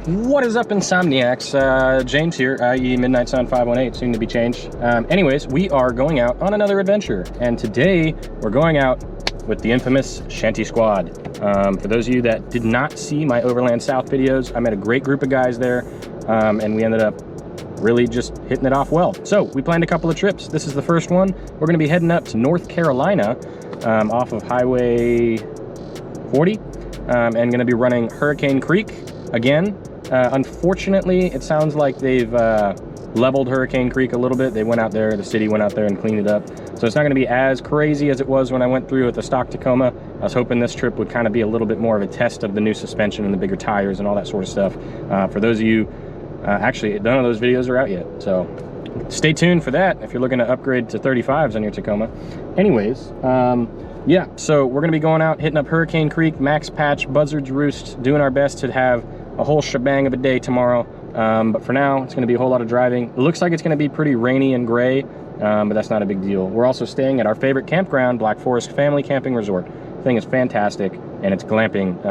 What is up, Insomniacs? James here, i.e. Midnight Sound 518, soon to be changed. Anyways, we are going out on another adventure, and today we're going out with the infamous Shanty Squad. For those of you that did not see my Overland South videos, I met a great group of guys there, and we ended up really just hitting it off well. So we planned a couple of trips. This is the first one. We're going to be heading up to North Carolina off of Highway 40, and going to be running Hurricane Creek again. Unfortunately, it sounds like they've leveled Hurricane Creek a little bit. They went out there, the city went out there and cleaned it up. So it's not going to be as crazy as it was when I went through with the stock Tacoma. I was hoping this trip would kind of be a little bit more of a test of the new suspension and the bigger tires and all that sort of stuff. For those of you, actually, none of those videos are out yet. So stay tuned for that if you're looking to upgrade to 35s on your Tacoma. Anyways, yeah, so we're going to be going out, hitting up Hurricane Creek, Max Patch, Buzzard's Roost, doing our best to have a whole shebang of a day tomorrow. But for now, it's going to be a whole lot of driving. It looks like it's going to be pretty rainy and gray, but that's not a big deal. We're also staying at our favorite campground, Black Forest Family Camping Resort. The thing is fantastic, and it's glamping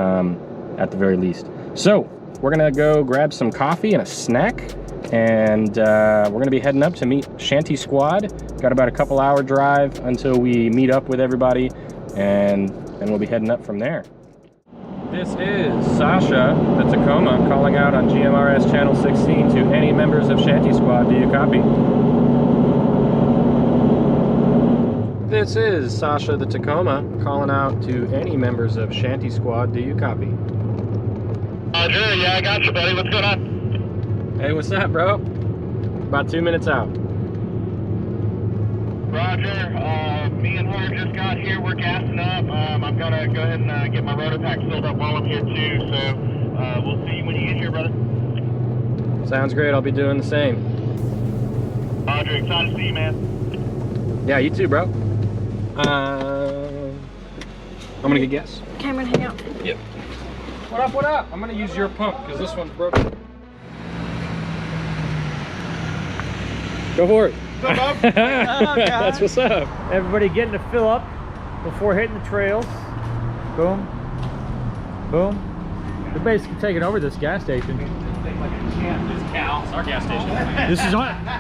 at the very least. So we're going to go grab some coffee and a snack, and we're going to be heading up to meet Shanty Squad. Got about a couple hour drive until we meet up with everybody, and we'll be heading up from there. This is Sasha, the Tacoma, calling out on GMRS Channel 16 to any members of Shanty Squad. Do you copy? This is Sasha, the Tacoma, calling out to any members of Shanty Squad. Do you copy? Roger, yeah, I got you, buddy. What's going on? Hey, what's up, bro? About 2 minutes out. Roger, me and her just got here. We're gassing up. I'm gonna go ahead and get my rotor pack filled up while I'm here too. So we'll see you when you get here, brother. Sounds great. I'll be doing the same. Roger, excited to see you, man. Yeah, you too, bro. I'm gonna get gas. Okay, I'm gonna hang out. Yep. What up, what up? I'm gonna use your pump because this one's broken. Go for it. What's up, bub? That's what's up. Everybody getting to fill up before hitting the trails. Boom. Boom. They're basically taking over this gas station. It's our gas station.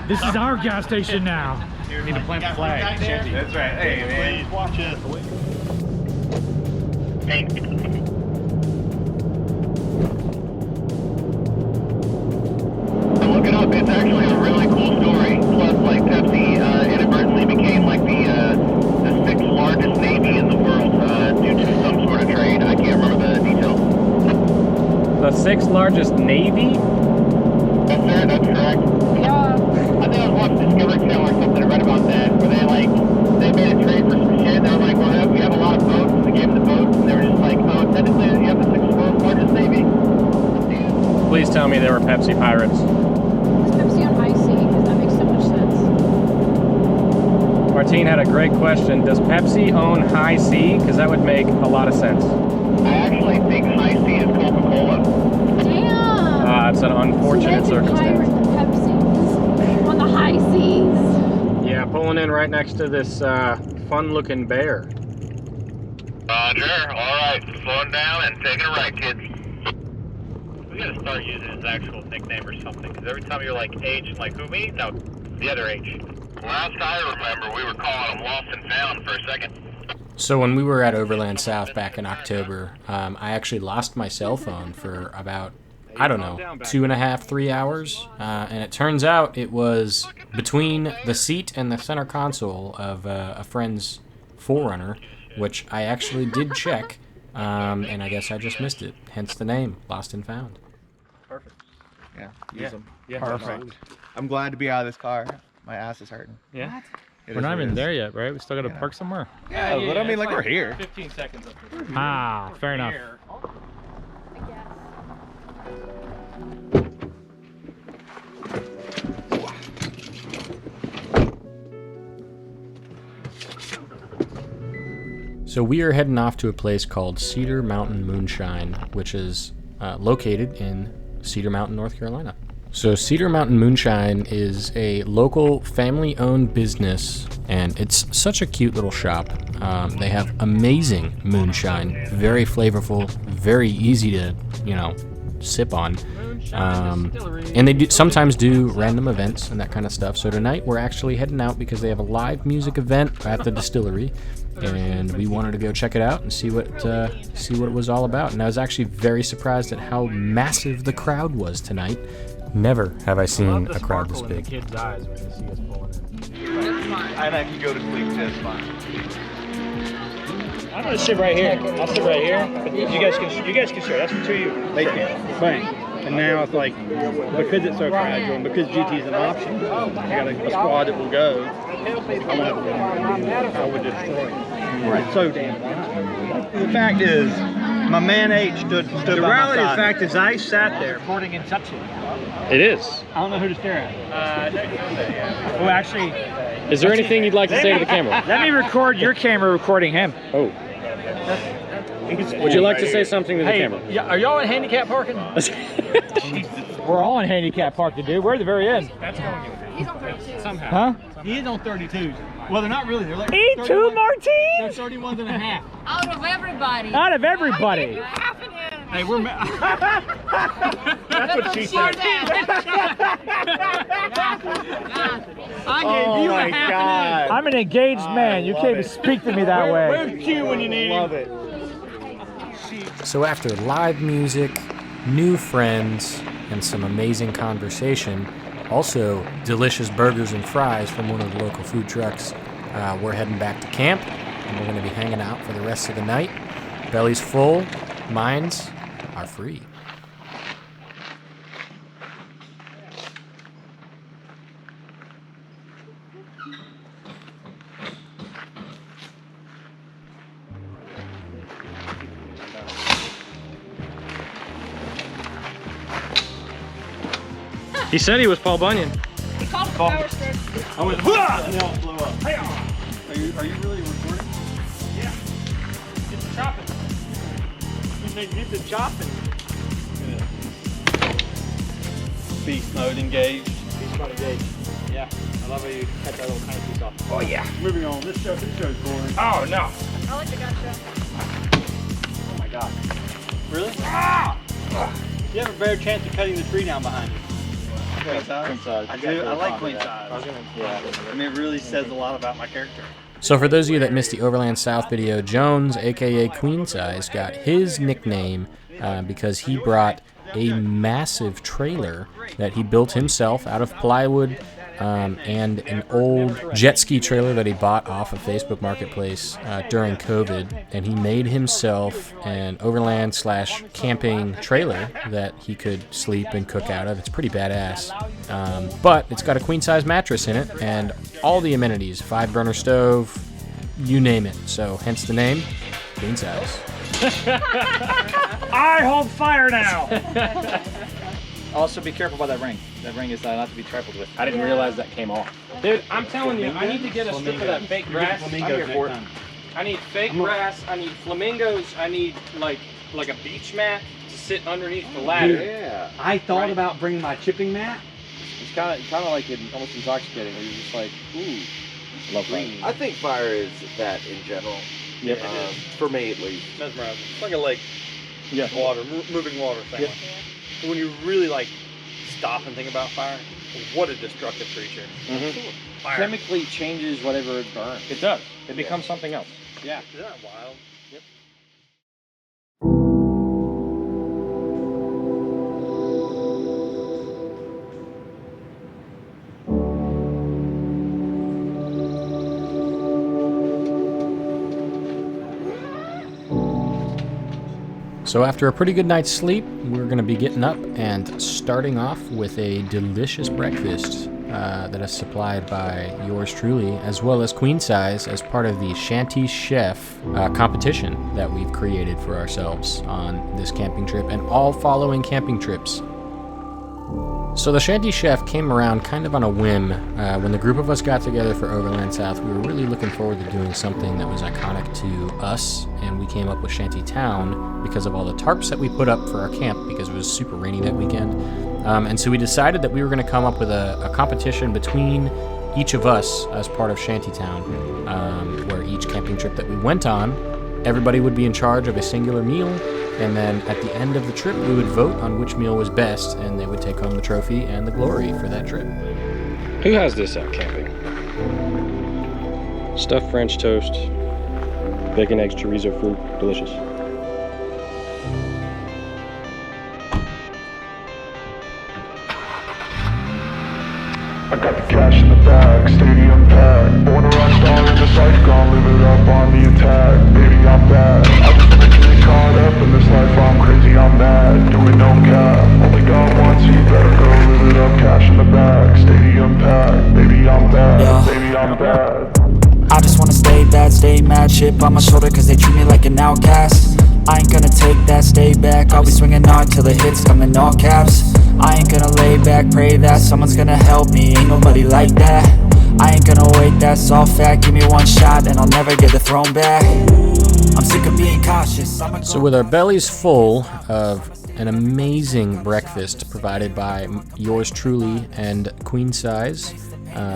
This is our gas station now. We need to plant the flag. Shanty. That's right. Hey, man. Please watch us. Hey. Look it up. It's actually a really cool story. Plus, like, Pepsi inadvertently became like the sixth largest navy in the world due to some sort of trade. I can't remember the details. The sixth largest navy? That's there. That's correct. Yeah. I think I was watching Discovery Channel or something. I read about that where they made a trade for some shit. They were like, well, we have a lot of boats. And they gave them the boats, and they were just like, oh, technically, you have the sixth world's largest navy. Please tell me they were Pepsi pirates. Is Pepsi on high C? Because that makes so much sense. Martine had a great question. Does Pepsi own High C? Because that would make a lot of sense. I actually think high C is Coca-Cola. Damn. It's an unfortunate So they can pirate circumstance. the Pepsis on the high seas. Yeah, pulling in right next to this fun-looking bear. Roger. All right. Slowing down and taking a right, kids. We gotta start using his actual nickname or something, because every time you're like H, I'm like, who, me? No, the other H. Last I remember, we were calling him Lost and Found for a second. So when we were at Overland South back in October, I actually lost my cell phone for about, I don't know, 2.5, 3 hours. And it turns out it was between the seat and the center console of a friend's 4Runner, which I actually did check, and I guess I just missed it. Hence the name, Lost and Found. Perfect. Yeah, use them. Yeah, Perfect. I'm glad to be out of this car. My ass is hurting. Yeah. We're not even there yet, right? We still got to park somewhere. Yeah, but I mean, like, we're here. 15 seconds up there. Ah, fair enough. I guess. So we are heading off to a place called Cedar Mountain Moonshine, which is located in Cedar Mountain, North Carolina. So Cedar Mountain Moonshine is a local family-owned business, and it's such a cute little shop. They have amazing moonshine, very flavorful, very easy to, sip on. And they sometimes do random events and that kind of stuff. So tonight we're actually heading out because they have a live music event at the distillery, and we wanted to go check it out and see what it was all about. And I was actually very surprised at how massive the crowd was tonight. Never have I seen a crowd this big. And I can go to sleep just fine. I'm gonna sit right here. I'll sit right here. But you guys can share. That's for you. They can. Bang. And now it's like, because it's so fragile and because GT is an option, I got a squad that will go. I would destroy it. Right. It's so damn fine. The fact is, my man H stood by my side. The reality of the fact is I sat there. Recording Inception. It is. I don't know who to stare at. Well, actually, Is there anything you'd like to say to the camera? let me record your camera recording him. Oh. Would you like to say something to the camera? Yeah, are y'all in handicap parking? We're all in handicap parking, dude. We're at the very end. He's on 32. Somehow. Huh? He is on 32s. Well, they're not really. They're like Eat 2 Martines? They're 31s and a half. Out of everybody. Out of everybody. I gave you half an inch. Hey, we're. That's what she said. I gave you a half an inch. I'm an engaged man. You can't even speak to me that way. Where's Q when you need him? Love it. So after live music, new friends, and some amazing conversation, also delicious burgers and fries from one of the local food trucks, we're heading back to camp, and we're going to be hanging out for the rest of the night. Belly's full, minds are free. He said he was Paul Bunyan. He called it the power stroke. I went, and they all blew up. Are you really recording? Yeah. Get the chopping. Get the chopping. Beast mode engaged. Beast mode engaged. Yeah. I love how you cut that little tiny piece off. Oh yeah. Moving on. This show's boring. Oh no. I like the gun show. Oh my god. Really? Ah! You have a better chance of cutting the tree down behind you. Queen size. I do. I like queen size. Yeah. I mean, it really says a lot about my character. So for those of you that missed the Overland South video, Jones, aka Queen Size, got his nickname because he brought a massive trailer that he built himself out of plywood and an old jet ski trailer that he bought off of Facebook Marketplace during COVID, and he made himself an overland / camping trailer that he could sleep and cook out of. It's pretty badass, but it's got a queen size mattress in it and all the amenities, 5-burner stove, you name it. So hence the name, Queen Size. I hold fire now. Also, be careful about that ring. That ring is not to be trifled with. I didn't realize that came off. Dude, I'm telling you, I need to get a strip of that fake grass. I'm here for it. I need fake grass, I need flamingos, I need like a beach mat to sit underneath the ladder. Yeah. I thought about bringing my chipping mat. It's kind of like almost intoxicating. Where you're just like, ooh, love fire. I think fire is that in general. Yep. For me at least. Mesmerizing. It's like a lake. Yeah. Water, moving water thing. Yep. When you really like stop and think about fire, what a destructive creature. Fire. Chemically changes whatever it burns. It does. It becomes something else. Yeah. Isn't that wild? Yep. So after a pretty good night's sleep, we're going to be getting up and starting off with a delicious breakfast that is supplied by yours truly, as well as Queen Size, as part of the Shanty Chef competition that we've created for ourselves on this camping trip and all following camping trips. So the Shanty Chef came around kind of on a whim. When the group of us got together for Overland South, we were really looking forward to doing something that was iconic to us, and we came up with Shanty Town because of all the tarps that we put up for our camp because it was super rainy that weekend. And so we decided that we were going to come up with a competition between each of us as part of Shanty Town, where each camping trip that we went on, everybody would be in charge of a singular meal, And then at the end of the trip, we would vote on which meal was best, and they would take home the trophy and the glory for that trip. Who has this out camping? Stuffed French toast, bacon, eggs, chorizo, fruit, delicious. I got the cash in the bag, stadium packed. Born a rock star in this life, gon' live it up on the attack. Baby, I'm bad. I just been getting caught up in this life, I'm crazy, I'm mad. Doing no cap, only got once, you better go live it up. Cash in the bag, stadium packed. Baby, I'm bad, baby, I'm bad. I just wanna stay bad, stay mad. Chip on my shoulder cause they treat me like an outcast. I ain't gonna take that, stay back. I'll be swinging hard till the hits come in all caps. I ain't gonna lay back, pray that someone's gonna help me, ain't nobody like that. I ain't gonna wait, that's all fact. Give me one shot and I'll never get the throne back. I'm sick of being cautious. So with our bellies full of an amazing breakfast provided by yours truly and queen size,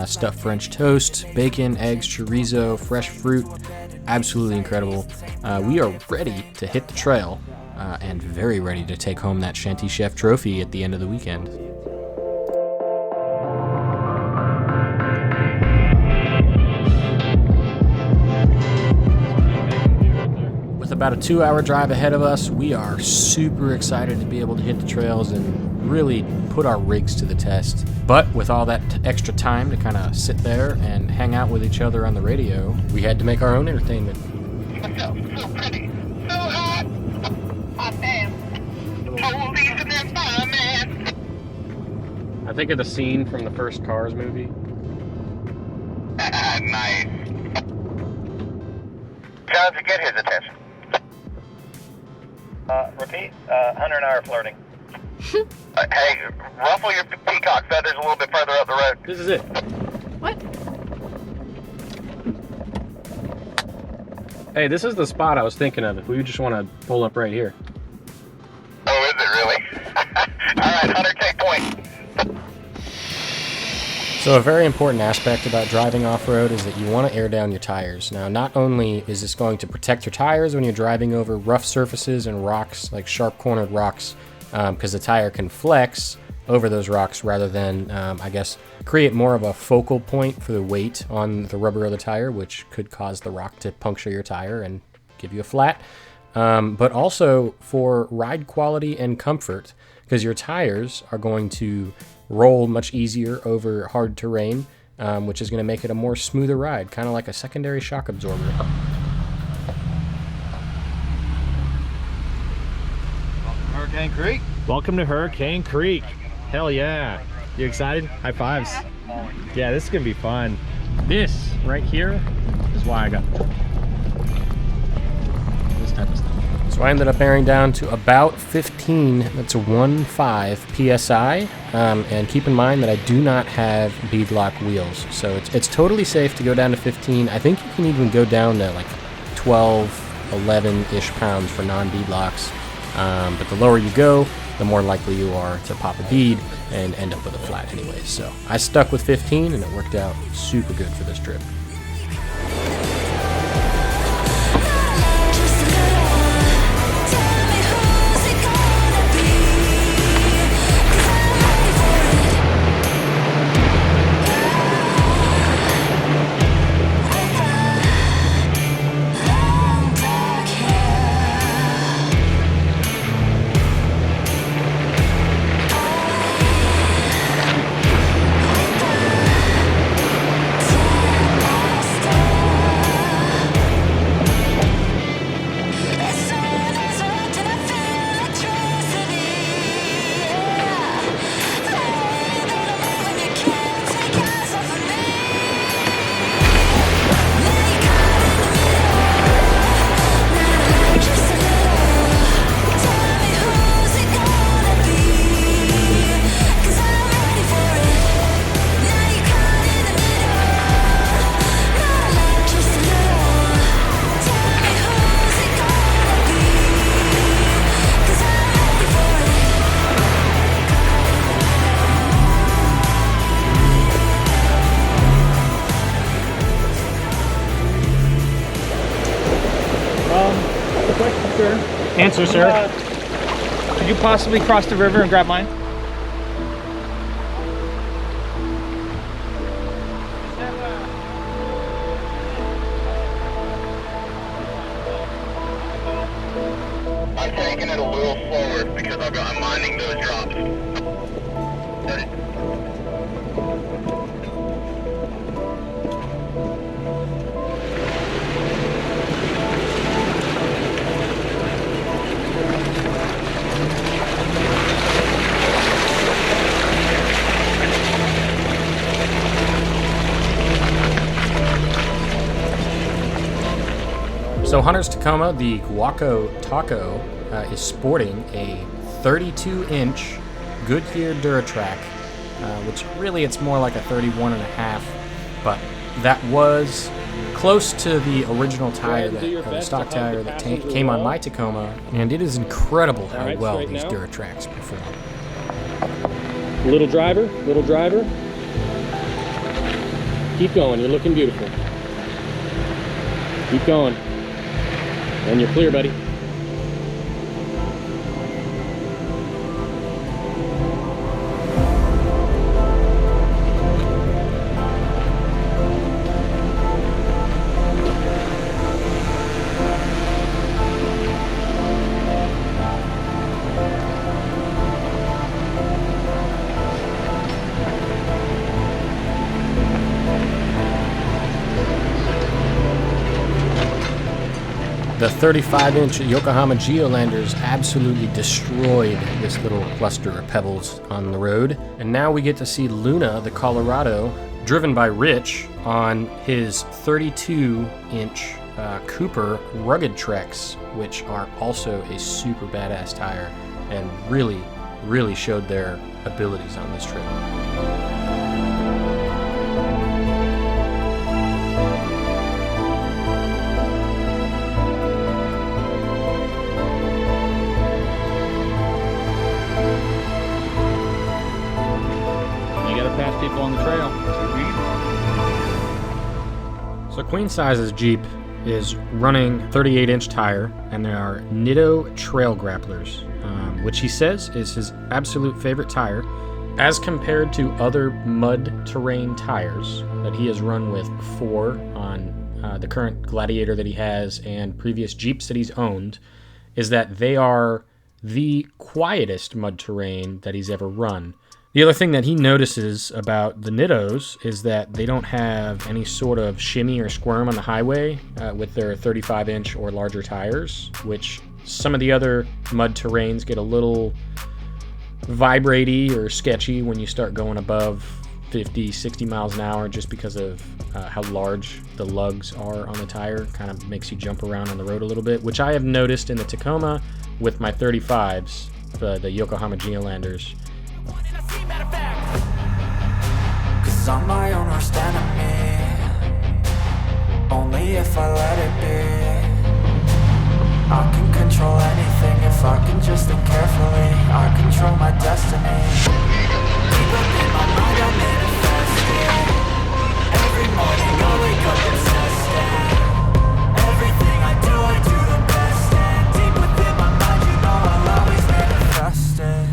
stuffed French toast, bacon, eggs, chorizo, fresh fruit, absolutely incredible. We are ready to hit the trail and very ready to take home that Shanty Chef trophy at the end of the weekend. With about a 2-hour drive ahead of us, we are super excited to be able to hit the trails and really put our rigs to the test. But with all that extra time to kind of sit there and hang out with each other on the radio, we had to make our own entertainment. So pretty, so hot. Hot damn. Police in that fire, man. I think of the scene from the first Cars movie. Nice. How'd you get his attention? Repeat. Hunter and I are flirting. Hey, ruffle your peacock feathers a little bit further up the road. This is it. What? Hey, this is the spot I was thinking of if we just want to pull up right here. Oh, is it really? All right, Hunter, take point. So a very important aspect about driving off-road is that you want to air down your tires. Now, not only is this going to protect your tires when you're driving over rough surfaces and rocks, like sharp-cornered rocks, because the tire can flex over those rocks rather than, I guess, create more of a focal point for the weight on the rubber of the tire, which could cause the rock to puncture your tire and give you a flat. But also for ride quality and comfort, because your tires are going to roll much easier over hard terrain, which is going to make it a more smoother ride, kind of like a secondary shock absorber. Hurricane Creek. Welcome to Hurricane Creek. Hell yeah. You excited? High fives. Yeah, this is gonna be fun. This right here is why I got this type of stuff. So I ended up bearing down to about 15, that's a 1.5 PSI, and keep in mind that I do not have beadlock wheels, so it's totally safe to go down to 15. I think you can even go down to like 12, 11-ish pounds for non-beadlocks, but the lower you go, the more likely you are to pop a bead and end up with a flat anyways. So I stuck with 15 and it worked out super good for this trip. officer, sir. Could you possibly cross the river and grab mine? I'm taking it a little slower because I'm minding those drops. So Hunter's Tacoma, the Guaco Taco, is sporting a 32-inch Goodyear Duratrack, which really it's more like a 31.5, but that was close to the original tire, the stock tire that came on my Tacoma, and it is incredible how well these Duratracks perform. Little driver. Keep going, you're looking beautiful. Keep going. And you're clear, buddy. The 35-inch Yokohama Geolanders absolutely destroyed this little cluster of pebbles on the road. And now we get to see Luna, the Colorado, driven by Rich on his 32-inch Cooper Rugged Treks, which are also a super badass tire and really showed their abilities on this trip. Pass people on the trail. So Queen Size's Jeep is running 38-inch tire, and there are Nitto Trail Grapplers, which he says is his absolute favorite tire, as compared to other mud terrain tires that he has run with before on the current Gladiator that he has and previous Jeeps that he's owned, is that they are the quietest mud terrain that he's ever run. The other thing that he notices about the Nittos is that they don't have any sort of shimmy or squirm on the highway with their 35-inch or larger tires, which some of the other mud terrains get a little vibratey or sketchy when you start going above 50, 60 miles an hour just because of how large the lugs are on the tire. Kind of makes you jump around on the road a little bit, which I have noticed in the Tacoma with my 35s, the Yokohama Geolanders. Cause I'm my own worst enemy. Only if I let it be. I can control anything if I can just think carefully. I control my destiny. Deep up in my mind I'm manifesting. Every morning I wake up obsessed. Everything I do the best. And deep within my mind you know I'll always manifest it.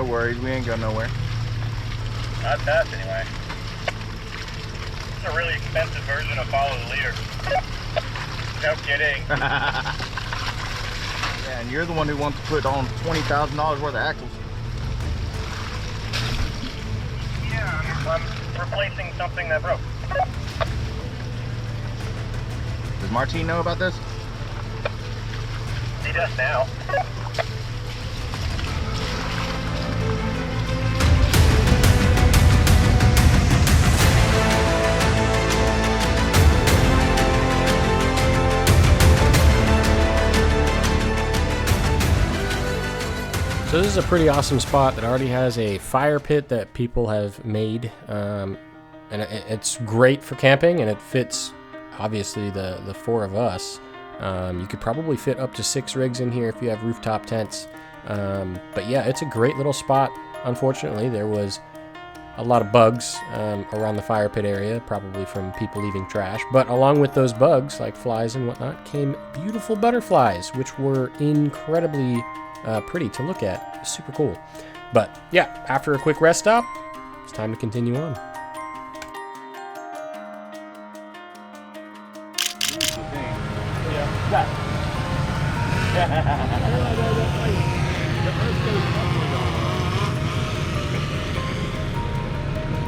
worries. We ain't going nowhere. Not fast anyway. It's a really expensive version of follow the leader. No kidding. Yeah, and you're the one who wants to put on $20,000 worth of axles. Yeah, I'm replacing something that broke. Does Martine know about this? He does now. So this is a pretty awesome spot that already has a fire pit that people have made, and it's great for camping, and it fits obviously the four of us. You could probably fit up to 6 rigs in here if you have rooftop tents, but yeah, it's a great little spot. Unfortunately, there was a lot of bugs around the fire pit area, probably from people leaving trash, but along with those bugs, like flies and whatnot, came beautiful butterflies, which were incredibly pretty to look at. Super cool. But yeah, after a quick rest stop, it's time to continue on.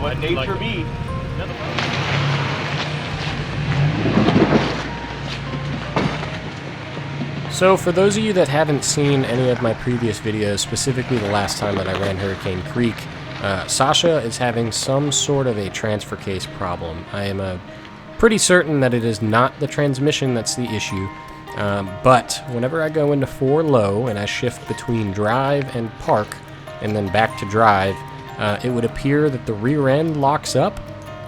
What nature be? So for those of you that haven't seen any of my previous videos, specifically the last time that I ran Hurricane Creek, Sasha is having some sort of a transfer case problem. I am pretty certain that it is not the transmission that's the issue, but whenever I go into 4 low and I shift between drive and park and then back to drive, it would appear that the rear end locks up,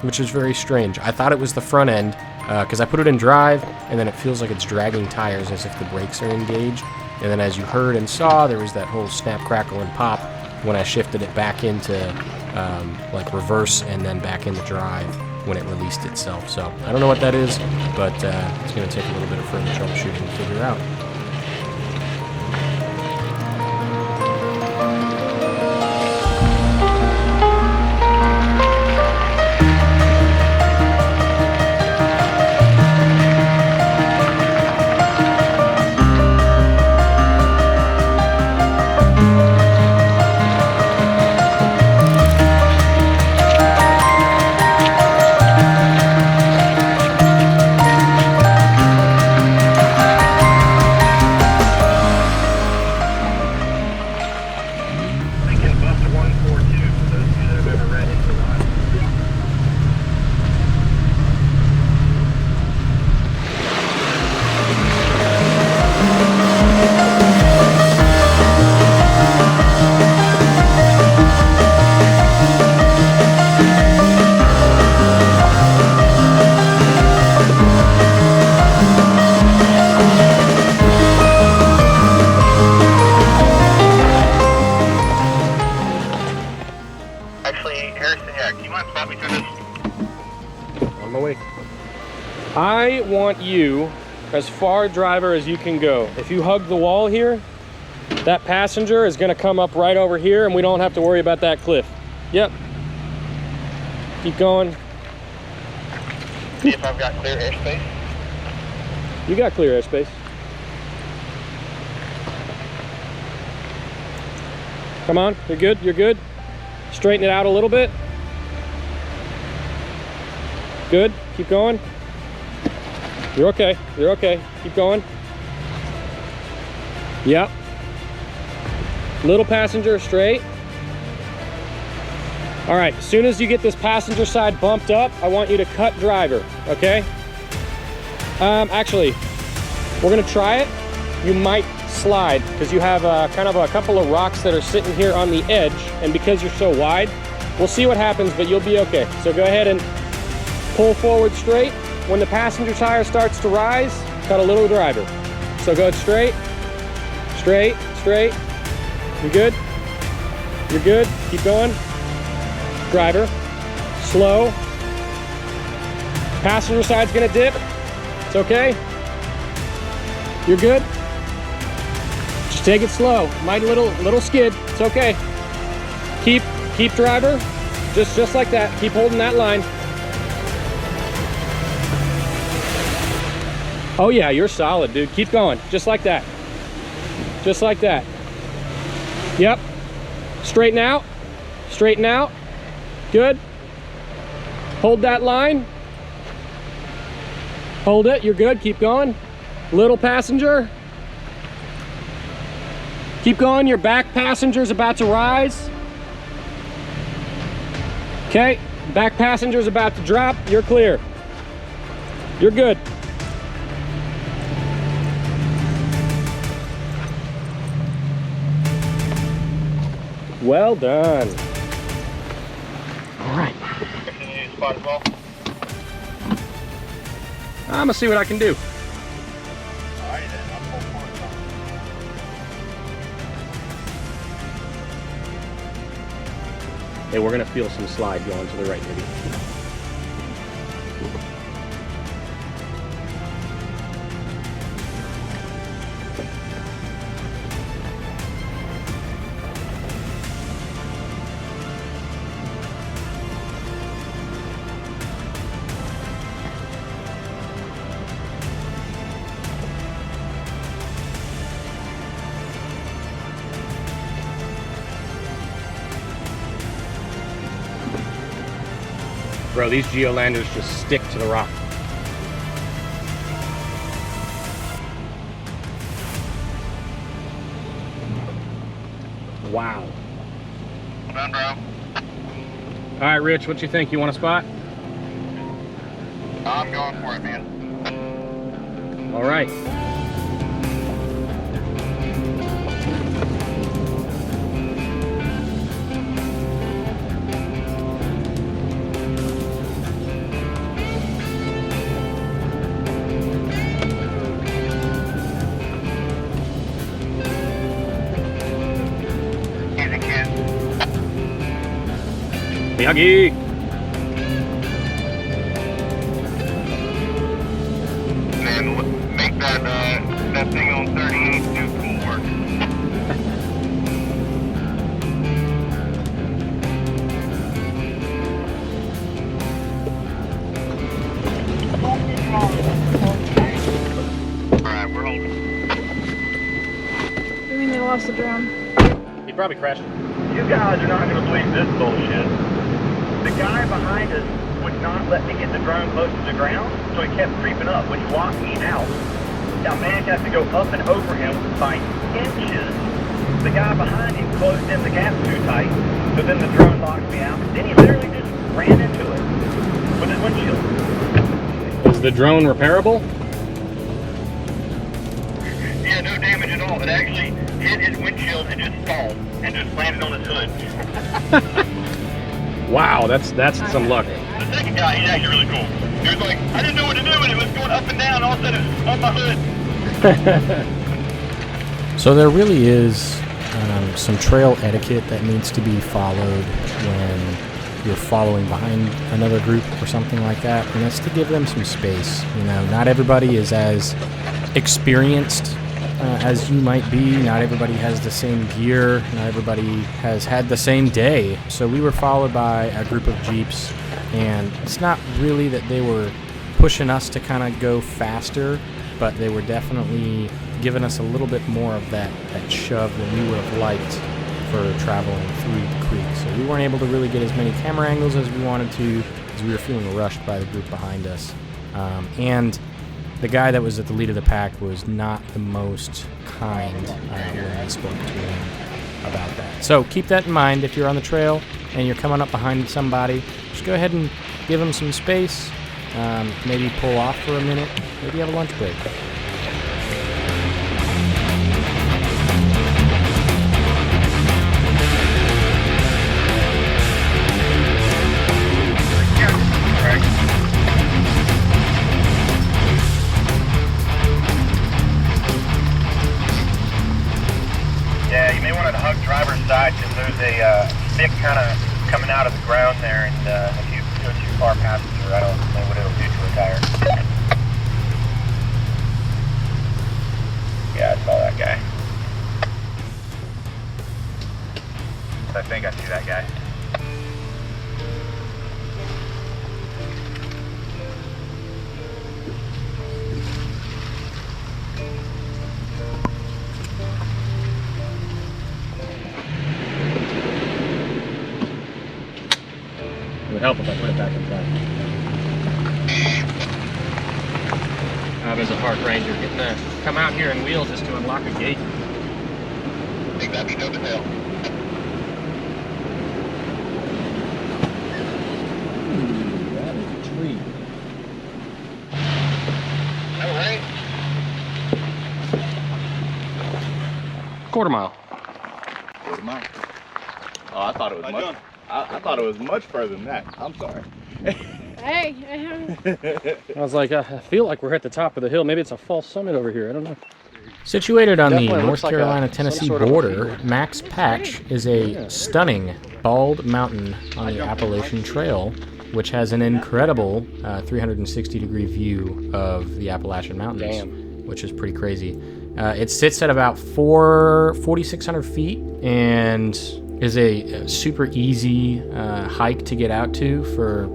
which is very strange. I thought it was the front end, because I put it in drive, and then it feels like it's dragging tires as if the brakes are engaged. And then as you heard and saw, there was that whole snap, crackle, and pop when I shifted it back into like reverse and then back into drive when it released itself. So I don't know what that is, but it's going to take a little bit of further troubleshooting to figure out. On my way. I want you as far driver as you can go. If you hug the wall here, that passenger is gonna come up right over here and we don't have to worry about that cliff. Yep. Keep going. See if I've got clear airspace. You got clear airspace. Come on, you're good, you're good. Straighten it out a little bit. Good, keep going. You're okay, you're okay. Keep going. Yep. Little passenger, straight. All right, as soon as you get this passenger side bumped up, I want you to cut driver, okay? Actually, we're gonna try it. You might slide because you have kind of a couple of rocks that are sitting here on the edge, and because you're so wide, we'll see what happens, but you'll be okay. So go ahead and pull forward straight. When the passenger tire starts to rise, cut a little driver. So go straight, straight, straight. You good? You're good. Keep going. Driver. Slow. Passenger side's gonna dip. It's okay. You're good. Just take it slow. Might little skid. It's okay. Keep driver. Just like that. Keep holding that line. Oh yeah, you're solid, dude. Keep going. Just like that. Just like that. Yep. Straighten out. Straighten out. Good. Hold that line. Hold it. You're good. Keep going. Little passenger. Keep going. Your back passenger's about to rise. Okay. Back passenger's about to drop. You're clear. You're good. Well done. All right. Spot as well. I'm gonna see what I can do. Alrighty then, I'll pull forward. Hey, we're gonna feel some slide going to the right, maybe. Bro, these geolanders just stick to the rock. Wow. Done, bro. All right, Rich, what you think? You want a spot? I'm going for it, man. All right. Miyagi! Man, make that thing on 38 do cool work. Alright, we're holding. I mean, they lost the drone. He probably crashed. You guys are not going to believe this bullshit. The guy behind us would not let me get the drone close to the ground, so he kept creeping up, which locked me out. I managed to have to go up and over him by inches. The guy behind him closed in the gap too tight, so then the drone locked me out. Then he literally just ran into it with his windshield. Is the drone repairable? Yeah, no damage at all. It actually hit his windshield and just stalled and just landed on his hood. Wow, that's some luck. The second guy, he's actually really cool. He was like, I didn't know what to do, and it was going up and down, all of a sudden it was on my hood. So there really is some trail etiquette that needs to be followed when you're following behind another group or something like that, and that's to give them some space. You know, not everybody is as experienced as you might be. Not everybody has the same gear. Not everybody has had the same day. So we were followed by a group of Jeeps, and it's not really that they were pushing us to kind of go faster, but they were definitely giving us a little bit more of that shove than we would have liked for traveling through the creek. So we weren't able to really get as many camera angles as we wanted to, as we were feeling rushed by the group behind us. And the guy that was at the lead of the pack was not the most kind when I spoke to him about that. So keep that in mind if you're on the trail and you're coming up behind somebody. Just go ahead and give them some space. Maybe pull off for a minute. Maybe have a lunch break. Yeah, you may want to hug driver's side because there's a stick kind of coming out of the ground there, and if you go too far passenger, I don't know what it'll do to a tire. Yeah, I saw that guy. I think I see that guy. It would help if I put it back in front. As a park ranger, getting to come out here and wheel just to unlock a gate. I think that'd be dope as hell. That is a tree. All right. Quarter mile. Quarter mile. Oh, I thought it was much. I thought it was much further than that. I'm sorry. Hey, I was like, I feel like we're at the top of the hill. Maybe it's a false summit over here. I don't know. Situated on the Definitely North looks like Carolina-Tennessee some sort of border, Max Patch is a stunning bald mountain on the Appalachian Trail, which has an incredible 360-degree view of the Appalachian Mountains, which is pretty crazy. It sits at about 4,600 feet and is a super easy hike to get out to for,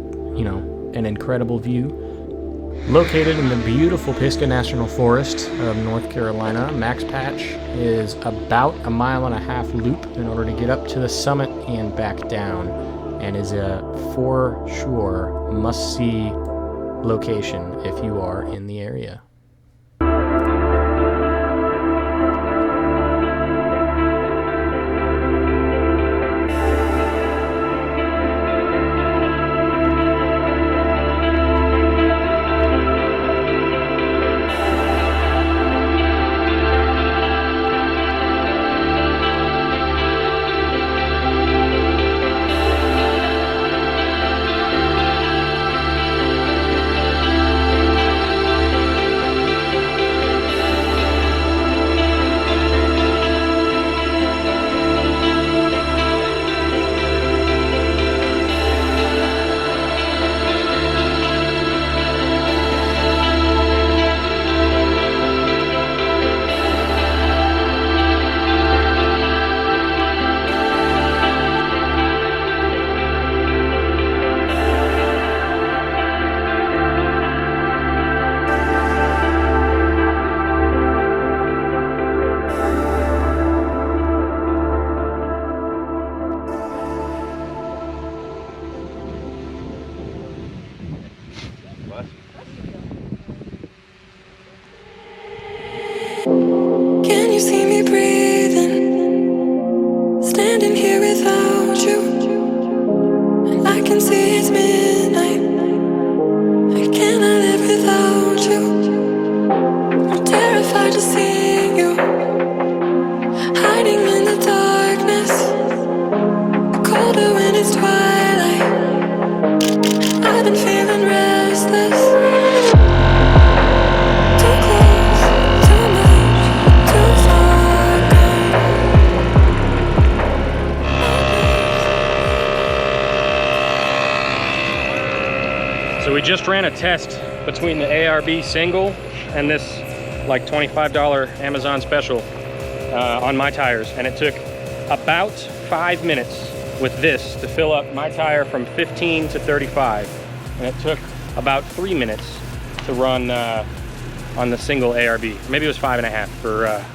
an incredible view. Located in the beautiful Pisgah National Forest of North Carolina, Max Patch is about a 1.5 mile loop in order to get up to the summit and back down, and is a for sure must-see location if you are in the area. Can you see me breathing? Standing here without you, and I can see it's midnight. I cannot live without you. I'm terrified to see you, hiding in the darkness, colder when it's twilight. I've been feeling restless. Too close, too much, too far gone. So we just ran a test between the ARB single and this like $25 Amazon special on my tires, and it took about 5 minutes with this to fill up my tire from 15 to 35, and it took about 3 minutes to run on the single ARB. Maybe it was 5.5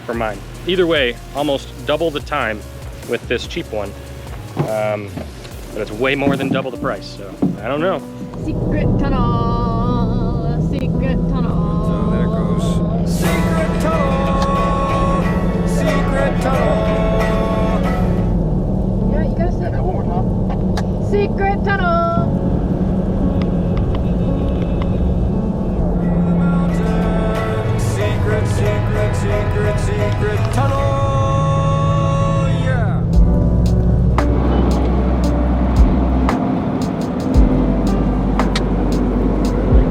for mine. Either way, almost double the time with this cheap one, but it's way more than double the price, so I don't know. secret tunnel, secret tunnel. So there it goes. Secret tunnel! Secret tunnel! Yeah, you gotta say that one more time. Secret tunnel. Secret, secret, secret, secret tunnel! Yeah!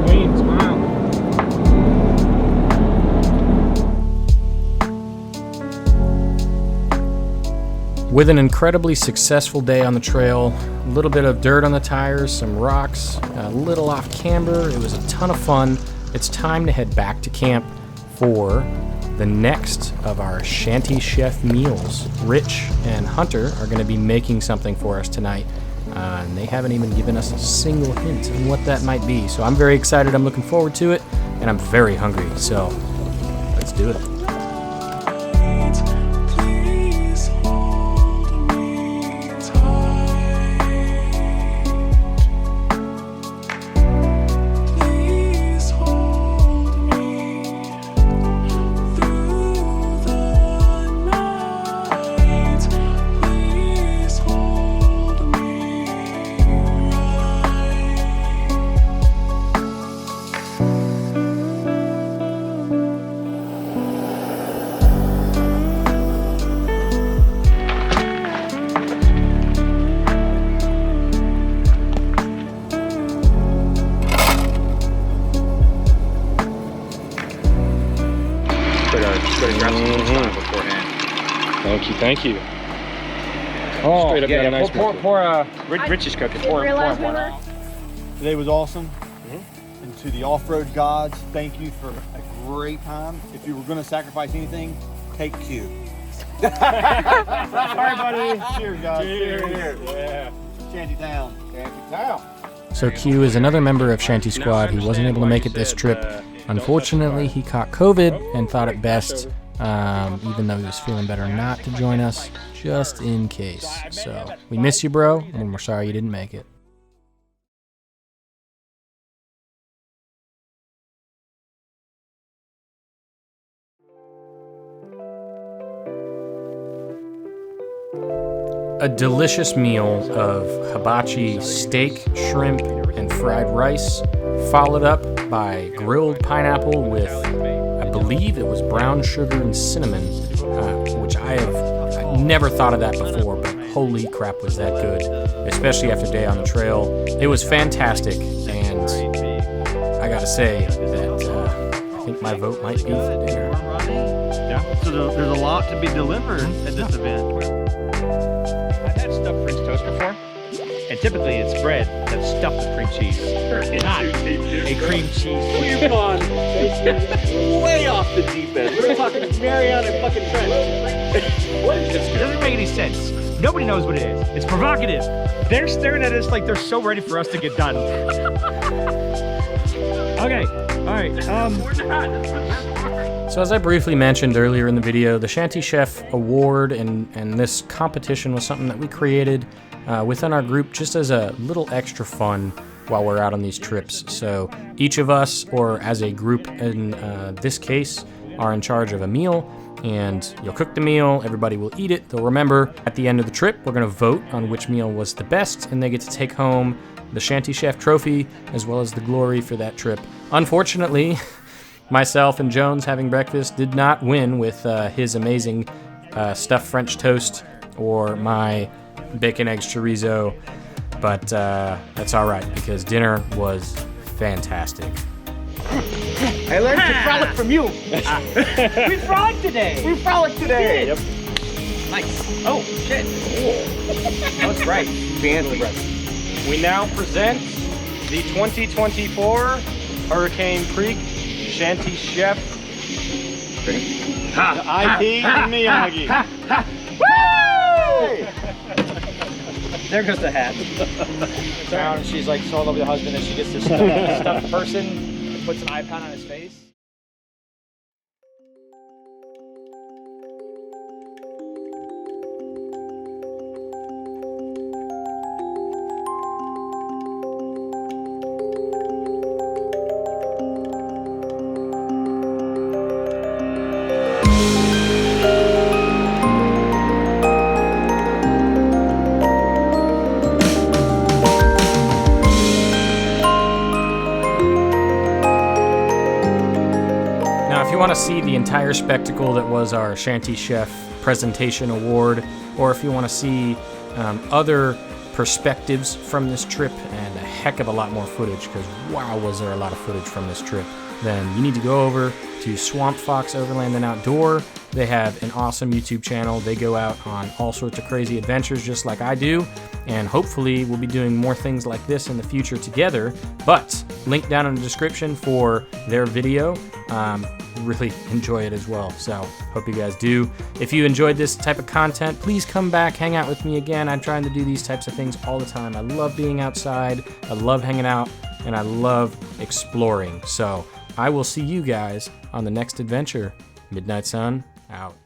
Queen, smile. With an incredibly successful day on the trail, a little bit of dirt on the tires, some rocks, a little off camber, it was a ton of fun. It's time to head back to camp for the next of our Shanty Chef meals. Rich and Hunter are going to be making something for us tonight, and they haven't even given us a single hint on what that might be. So I'm very excited. I'm looking forward to it, and I'm very hungry. So let's do it. Thank you. Oh, straight up, got a nice pour. Rich is cooking. Pour one. Today was awesome. And to the off-road gods, thank you for a great time. If you were going to sacrifice anything, take Q. Sorry, buddy. Cheers, guys. Cheers. Yeah. Shanty Town. Shanty Town. So Q is another member of Shanty Squad who wasn't able to make it this trip. Unfortunately, he caught COVID and thought it best, even though he was feeling better, not to join us, just in case. So we miss you, bro, and we're sorry you didn't make it. A delicious meal of hibachi steak, shrimp, and fried rice, followed up by grilled pineapple with, I believe it was brown sugar and cinnamon, which I've never thought of that before, but holy crap was that good, especially after a day on the trail. It was fantastic, and I gotta say that I think my vote might be for dinner. Yeah. So there's a lot to be delivered at this event. I've had stuffed French toast before, and typically it's bread that's stuffed with cream cheese. It's not a cream cheese. We've gone way off the deep end. We're talking Mariana and fucking French. It doesn't make any sense. Nobody knows what it is. It's provocative. They're staring at us like they're so ready for us to get done. Okay, all right. So as I briefly mentioned earlier in the video, the Shanty Chef Award and this competition was something that we created within our group just as a little extra fun while we're out on these trips. So each of us, or as a group in this case, are in charge of a meal, and you'll cook the meal, everybody will eat it. They'll remember at the end of the trip, we're gonna vote on which meal was the best, and they get to take home the Shanty Chef trophy as well as the glory for that trip. Unfortunately, myself and Jones having breakfast did not win with his amazing stuffed French toast or my bacon, eggs, chorizo, but that's all right because dinner was fantastic. I learned to frolic from you. We frolicked today. We frolicked today. Yep. Nice. Oh, shit. That's right. Fancy. We now present the 2024 Hurricane Creek Shanty Chef. IT and Miyagi. There goes the hat. Down and she's like so all over the husband and she gets this stuffed person and puts an icon on his face. Want to see the entire spectacle that was our Shanty Chef Presentation Award, or if you want to see other perspectives from this trip and a heck of a lot more footage, because wow, was there a lot of footage from this trip, then you need to go over to Swamp Fox Overland and Outdoor. They have an awesome YouTube channel. They go out on all sorts of crazy adventures just like I do, and hopefully we'll be doing more things like this in the future together. But link down in the description for their video. really enjoy it as well. So hope you guys do. If you enjoyed this type of content, please come back, hang out with me again. I'm trying to do these types of things all the time. I love being outside, I love hanging out, and I love exploring. So I will see you guys on the next adventure. Midnight Sun, out.